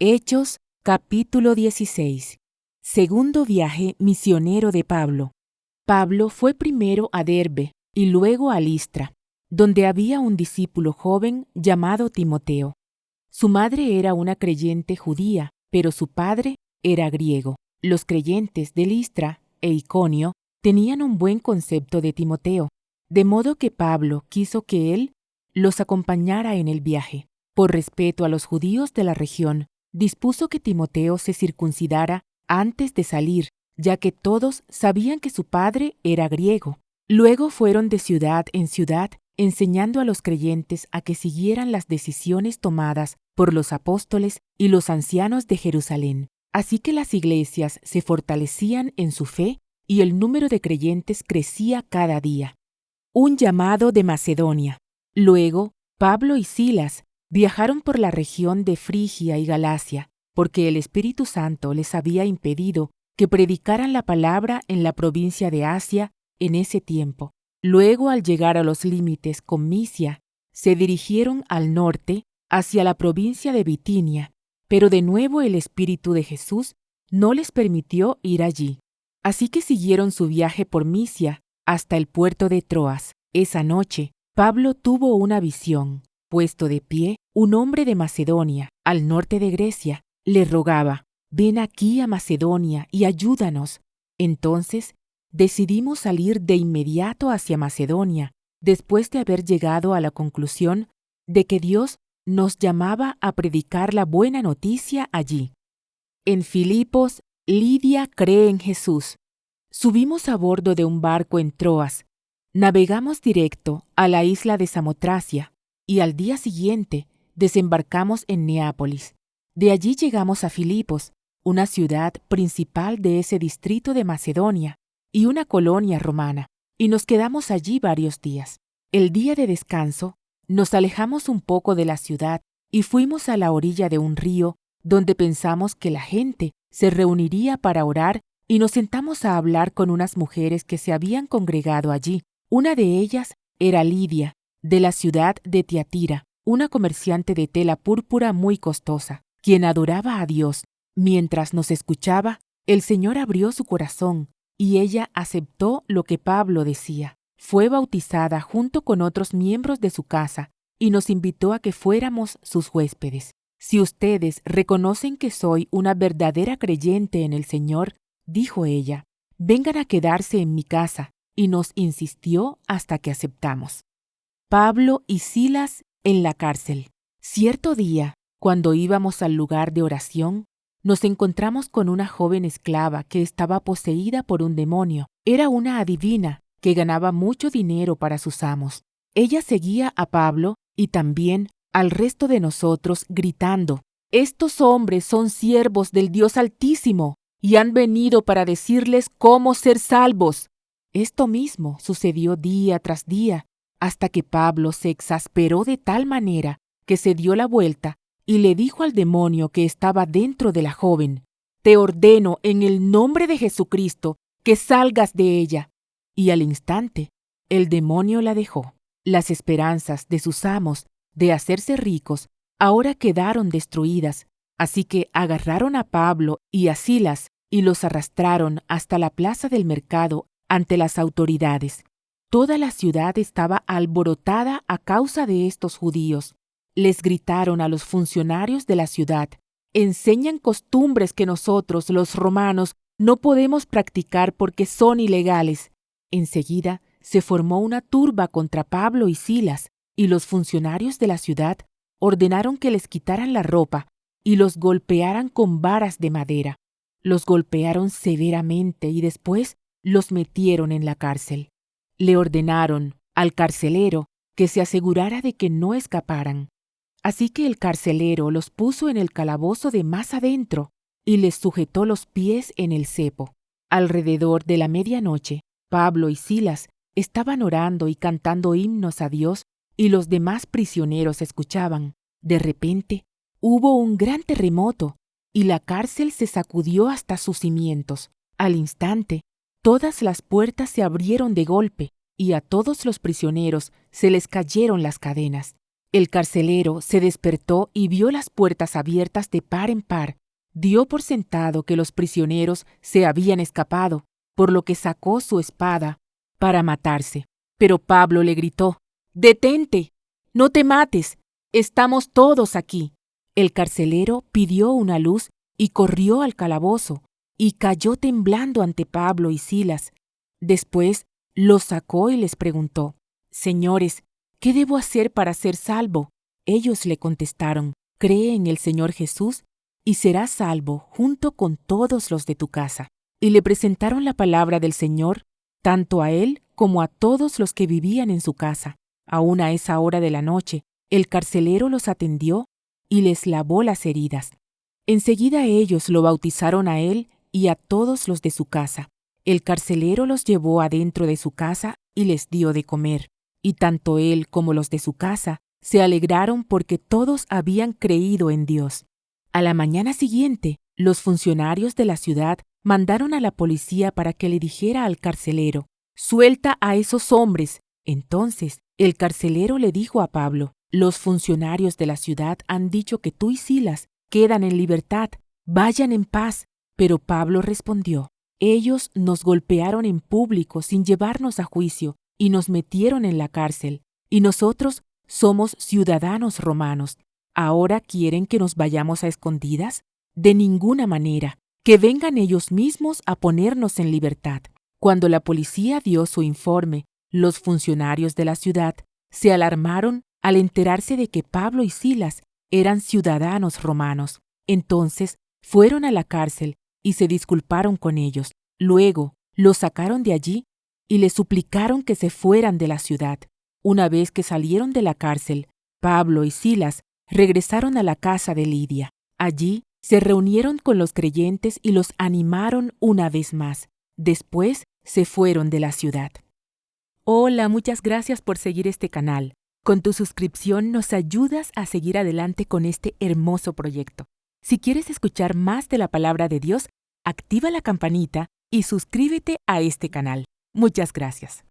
Hechos, capítulo 16. Segundo viaje misionero de Pablo. Pablo fue primero a Derbe y luego a Listra, donde había un discípulo joven llamado Timoteo. Su madre era una creyente judía, pero su padre era griego. Los creyentes de Listra e Iconio tenían un buen concepto de Timoteo, de modo que Pablo quiso que él los acompañara en el viaje. Por respeto a los judíos de la región, dispuso que Timoteo se circuncidara antes de salir, ya que todos sabían que su padre era griego. Luego fueron de ciudad en ciudad, enseñando a los creyentes a que siguieran las decisiones tomadas por los apóstoles y los ancianos de Jerusalén. Así que las iglesias se fortalecían en su fe y el número de creyentes crecía cada día. Un llamado de Macedonia. Luego, Pablo y Silas viajaron por la región de Frigia y Galacia, porque el Espíritu Santo les había impedido que predicaran la palabra en la provincia de Asia en ese tiempo. Luego, al llegar a los límites con Misia, se dirigieron al norte hacia la provincia de Bitinia, pero de nuevo el Espíritu de Jesús no les permitió ir allí. Así que siguieron su viaje por Misia hasta el puerto de Troas. Esa noche, Pablo tuvo una visión. Puesto de pie, un hombre de Macedonia, al norte de Grecia, le rogaba: «Ven aquí a Macedonia y ayúdanos». Entonces, decidimos salir de inmediato hacia Macedonia, después de haber llegado a la conclusión de que Dios nos llamaba a predicar la buena noticia allí. En Filipos, Lidia cree en Jesús. Subimos a bordo de un barco en Troas, navegamos directo a la isla de Samotracia y al día siguiente desembarcamos en Neápolis. De allí llegamos a Filipos, una ciudad principal de ese distrito de Macedonia y una colonia romana, y nos quedamos allí varios días. El día de descanso, nos alejamos un poco de la ciudad y fuimos a la orilla de un río donde pensamos que la gente se reuniría para orar y nos sentamos a hablar con unas mujeres que se habían congregado allí. Una de ellas era Lidia, de la ciudad de Tiatira, una comerciante de tela púrpura muy costosa, quien adoraba a Dios. Mientras nos escuchaba, el Señor abrió su corazón y ella aceptó lo que Pablo decía. Fue bautizada junto con otros miembros de su casa y nos invitó a que fuéramos sus huéspedes. «Si ustedes reconocen que soy una verdadera creyente en el Señor», dijo ella, «vengan a quedarse en mi casa», y nos insistió hasta que aceptamos. Pablo y Silas en la cárcel. Cierto día, cuando íbamos al lugar de oración, nos encontramos con una joven esclava que estaba poseída por un demonio. Era una adivina que ganaba mucho dinero para sus amos. Ella seguía a Pablo y también al resto de nosotros gritando: «Estos hombres son siervos del Dios Altísimo y han venido para decirles cómo ser salvos». Esto mismo sucedió día tras día, hasta que Pablo se exasperó de tal manera que se dio la vuelta y le dijo al demonio que estaba dentro de la joven: «Te ordeno en el nombre de Jesucristo que salgas de ella». Y al instante, el demonio la dejó. Las esperanzas de sus amos de hacerse ricos ahora quedaron destruidas, así que agarraron a Pablo y a Silas y los arrastraron hasta la plaza del mercado ante las autoridades. Toda la ciudad estaba alborotada a causa de estos judíos. Les gritaron a los funcionarios de la ciudad: «Enseñan costumbres que nosotros, los romanos, no podemos practicar porque son ilegales». Enseguida se formó una turba contra Pablo y Silas, y los funcionarios de la ciudad ordenaron que les quitaran la ropa y los golpearan con varas de madera. Los golpearon severamente y después los metieron en la cárcel. Le ordenaron al carcelero que se asegurara de que no escaparan. Así que el carcelero los puso en el calabozo de más adentro y les sujetó los pies en el cepo. Alrededor de la medianoche, Pablo y Silas estaban orando y cantando himnos a Dios y los demás prisioneros escuchaban. De repente, hubo un gran terremoto y la cárcel se sacudió hasta sus cimientos. Al instante, todas las puertas se abrieron de golpe y a todos los prisioneros se les cayeron las cadenas. El carcelero se despertó y vio las puertas abiertas de par en par. Dio por sentado que los prisioneros se habían escapado, por lo que sacó su espada para matarse. Pero Pablo le gritó: «¡Detente! ¡No te mates! ¡Estamos todos aquí!». El carcelero pidió una luz y corrió al calabozo, y cayó temblando ante Pablo y Silas. Después los sacó y les preguntó: «Señores, ¿qué debo hacer para ser salvo?». Ellos le contestaron: «Cree en el Señor Jesús y serás salvo junto con todos los de tu casa». Y le presentaron la palabra del Señor, tanto a él como a todos los que vivían en su casa. Aún a esa hora de la noche, el carcelero los atendió y les lavó las heridas. Enseguida ellos lo bautizaron a él y a todos los de su casa. El carcelero los llevó adentro de su casa y les dio de comer. Y tanto él como los de su casa se alegraron porque todos habían creído en Dios. A la mañana siguiente, los funcionarios de la ciudad mandaron a la policía para que le dijera al carcelero: «Suelta a esos hombres». Entonces, el carcelero le dijo a Pablo: «Los funcionarios de la ciudad han dicho que tú y Silas quedan en libertad. Vayan en paz». Pero Pablo respondió: «Ellos nos golpearon en público sin llevarnos a juicio y nos metieron en la cárcel. Y nosotros somos ciudadanos romanos. ¿Ahora quieren que nos vayamos a escondidas? De ninguna manera. Que vengan ellos mismos a ponernos en libertad». Cuando la policía dio su informe, los funcionarios de la ciudad se alarmaron al enterarse de que Pablo y Silas eran ciudadanos romanos. Entonces fueron a la cárcel y se disculparon con ellos. Luego los sacaron de allí y les suplicaron que se fueran de la ciudad. Una vez que salieron de la cárcel, Pablo y Silas regresaron a la casa de Lidia. Allí se reunieron con los creyentes y los animaron una vez más. Después se fueron de la ciudad. Hola, muchas gracias por seguir este canal. Con tu suscripción nos ayudas a seguir adelante con este hermoso proyecto. Si quieres escuchar más de la palabra de Dios, activa la campanita y suscríbete a este canal. Muchas gracias.